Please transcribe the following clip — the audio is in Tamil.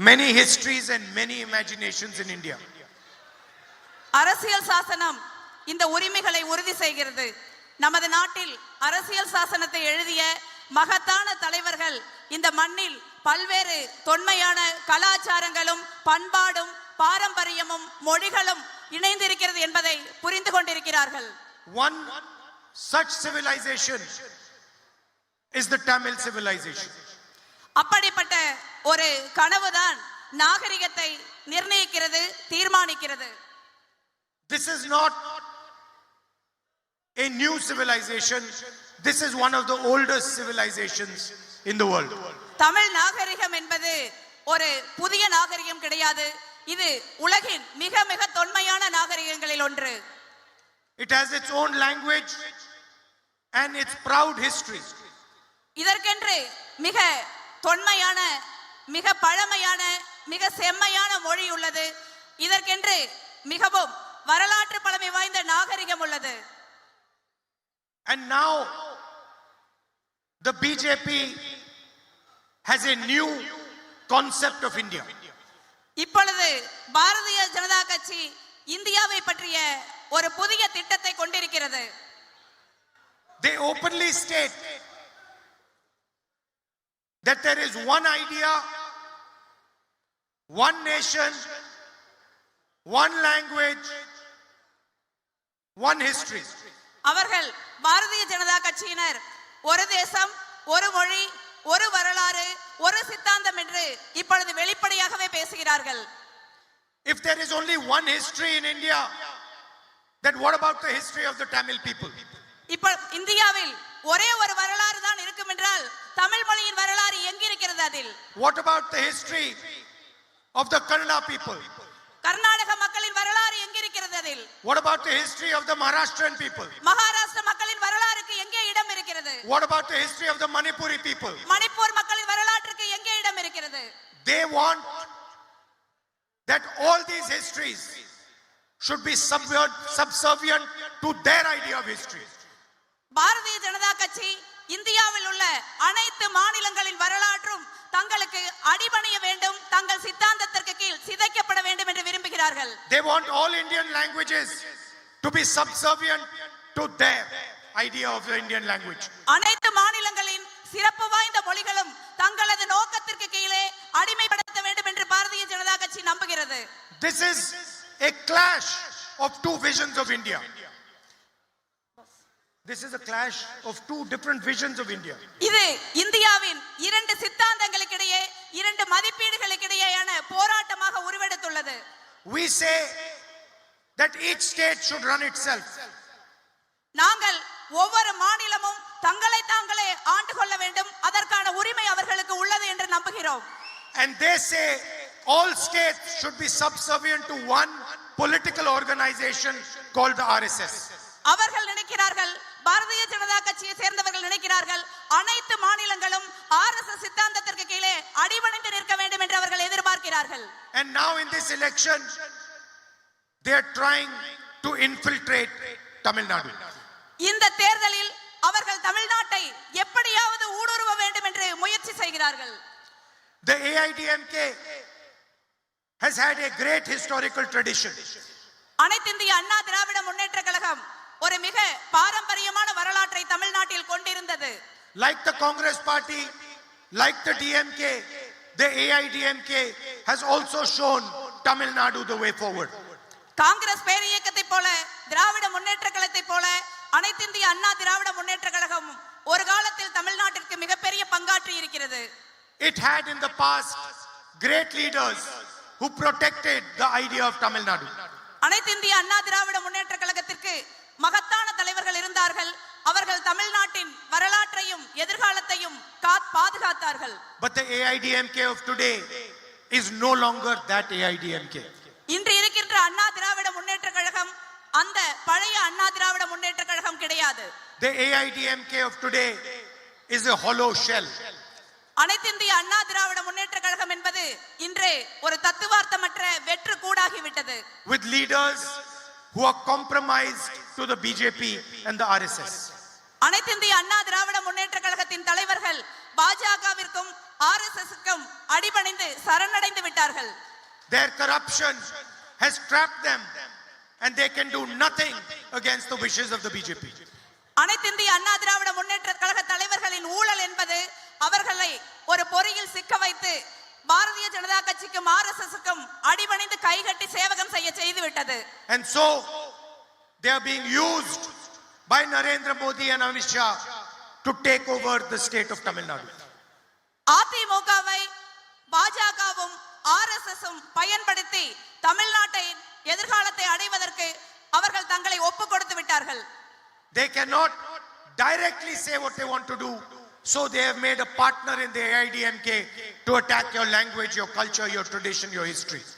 many histories and many imaginations in India. அரசியல் சாசனம் இந்த உரிமைகளை உறுதி செய்கிறது. நமது நாட்டில் அரசியல் சாசனத்தை எழுதிய மகத்தான தலைவர்கள் இந்த மண்ணில் பல்வேறு தொன்மையான கலாச்சாரங்களும் பண்பாடும் பாரம்பரியமும் மொழிகளும் இணைந்திருக்கிறது என்பதை புரிந்து கொண்டிருக்கிறார்கள். One such civilization is the Tamil civilization. அப்படிப்பட்ட ஒரு கனவுதான் நாகரிகத்தை நிர்ணயிக்கிறது, தீர்மானிக்கிறது. This is not a new civilization. This is one of the oldest civilizations in the world. Tamil நாகரிகம் என்பது ஒரு புதிய நாகரிகம் கிடையாது. இது உலகின் மிக மிக தொன்மையான நாகரிகங்களில் ஒன்று. It has its own language and its proud history. இதற்கென்று மிக தொன்மையான, மிக பழமையான, மிக செம்மையான மொழி உள்ளது. இதற்கென்று மிகவும் வரலாற்று பழமை வாய்ந்த நாகரிகம் உள்ளது. And now the BJP has a new concept of India. இப்பொழுது பாரதிய ஜனதா கட்சி இந்தியாவை பற்றிய ஒரு புதிய திட்டத்தை கொண்டிருக்கிறது. They openly state that there is one idea, one nation, one language, one history. அவர்கள் பாரதிய ஜனதா கட்சியினர் ஒரு தேசம், ஒரு மொழி, ஒரு வரலாறு, ஒரு சித்தாந்தம் என்று இப்பொழுது வெளிப்படையாகவே பேசுகிறார்கள். If there is only one history in India, then what about the history of the Tamil people? இப்போ இந்தியாவில் ஒரே ஒரு வரலாறு தான் இருக்கும் என்றால் தமிழ் மொழியின் வரலாறு எங்க இருக்கிறது அதில்? What about the history of the Kannada people? Karnataka மக்களின் வரலாறு எங்க இருக்கிறது அதில்? What about the history of the Maharashtrian people? Maharashtra மக்களின் வரலாறுக்கு எங்கே இடம் இருக்கிறது? What about the history of the Manipuri people? Manipur மக்களின் வரலாற்றுக்கு எங்கே இடம் இருக்கிறது? They want that all these histories should be subservient to their idea of history. Bharatiya Janata கட்சி இந்தியாவில் உள்ள அனைத்து மாநிலங்களின் வரலாற்றும் தங்களுக்கு அடிபணிய வேண்டும், தங்கள் சித்தாந்தத்திற்கு கீழ் சிதைக்கப்பட வேண்டும் என்று விரும்புகிறார்கள். They want all Indian languages to be subservient to their idea of the Indian language. அனைத்து மாநிலங்களின் சிறப்பு வாய்ந்த மொழிகளும் தங்களது நோக்கத்திற்கு கீழே அடிமைப்படுத்த வேண்டும் என்று பாரதிய ஜனதா கட்சி நம்புகிறது. This is a clash of two visions of India. This is a clash of two different visions of India. இது இந்தியாவின் இரண்டு சித்தாந்தங்களுக்கிடையே, இரண்டு மதிப்பீடுகளுக்கிடையேயான போராட்டமாக உருவெடுத்துள்ளது. We say that each state should run itself. நாங்கள் ஒவ்வொரு மாநிலமும் தங்களை தாங்களே ஆண்டு கொள்ள வேண்டும், அதற்கான உரிமை அவர்களுக்கு உள்ளது என்று நம்புகிறோம். And they say all states should be subservient to one political organization called the RSS. அவர்கள் நினைக்கிறார்கள், பாரதிய ஜனதா கட்சியை சேர்ந்தவர்கள் நினைக்கிறார்கள், அனைத்து மாநிலங்களும் ஆர்எஸ்எஸ் சித்தாந்தத்திற்கு கீழே அடிபணிந்து நிற்க வேண்டும் என்று அவர்கள் எதிர்பார்க்கிறார்கள். And now in this election they are trying to infiltrate Tamil Nadu. இந்த தேர்தலில் அவர்கள் தமிழ்நாட்டை எப்படியாவது ஊடுருவ வேண்டும் என்று முயற்சி செய்கிறார்கள். The AIDMK has had a great historical tradition. அனைத்து இந்திய அண்ணா திராவிட முன்னேற்ற கழகம் ஒரு மிக பாரம்பரியமான வரலாற்றை தமிழ்நாட்டில் கொண்டிருந்தது. Like the Congress party, like the DMK, the AIDMK has also shown Tamil Nadu the way forward. Congress பேரியக்கத்தை போல, திராவிட முன்னேற்ற கழகத்தை போல அனைத்து இந்திய அண்ணா திராவிட முன்னேற்ற கழகம் ஒரு காலத்தில் தமிழ்நாட்டிற்கு மிகப்பெரிய பங்காற்றி இருக்கிறது. It had in the past great leaders who protected the idea of Tamil Nadu. அனைத்து இந்திய அண்ணா திராவிட முன்னேற்ற கழகத்திற்கு மகத்தான தலைவர்கள் இருந்தார்கள். அவர்கள் தமிழ்நாட்டின் வரலாற்றையும் எதிர்காலத்தையும் பாதுகாத்தார்கள். But the AIDMK of today is no longer that AIDMK. இன்று இருக்கின்ற அண்ணா திராவிட முன்னேற்ற கழகம் அந்த பழைய அண்ணா திராவிட முன்னேற்ற கழகம் கிடையாது. The AIDMK of today is a hollow shell. அனைத்து இந்திய அண்ணா திராவிட முன்னேற்ற கழகம் என்பது இன்று ஒரு தத்துவார்த்தமற்ற வெற்று கூடாகி விட்டது. With leaders who are compromised to the BJP and the RSS. அனைத்து இந்திய அண்ணா திராவிட முன்னேற்ற கழகத்தின் தலைவர்கள் பாஜகவிற்கும் ஆர்எஸ்எஸ்க்கும் அடிபணிந்து சரணடைந்து விட்டார்கள். Their corruption has trapped them and they can do nothing against the wishes of the BJP. அனைத்திந்திய அண்ணா திராவிட முன்னேற்ற கழக தலைவர்களின் ஊழல் என்பது அவர்களை ஒரு பொறியில் சிக்க வைத்து பாரதிய ஜனதா கட்சிக்கும் ஆர்எஸ்எஸ்க்கும் அடிபணிந்து கைகட்டி சேவகம் செய்ய செய்து விட்டது. And so they are being used by Narendra Modi and Amit Shah to take over the state of Tamil Nadu. அதிமுகவை பாஜகவும் ஆர்எஸ்எஸும் பயன்படுத்தி தமிழ்நாட்டை எதிர்காலத்தை அடைவதற்கு அவர்கள் தங்களை ஒப்புக் கொடுத்து விட்டார்கள். They cannot directly say what they want to do, so they have made a partner in the AIDMK to attack your language, your culture, your tradition, your history.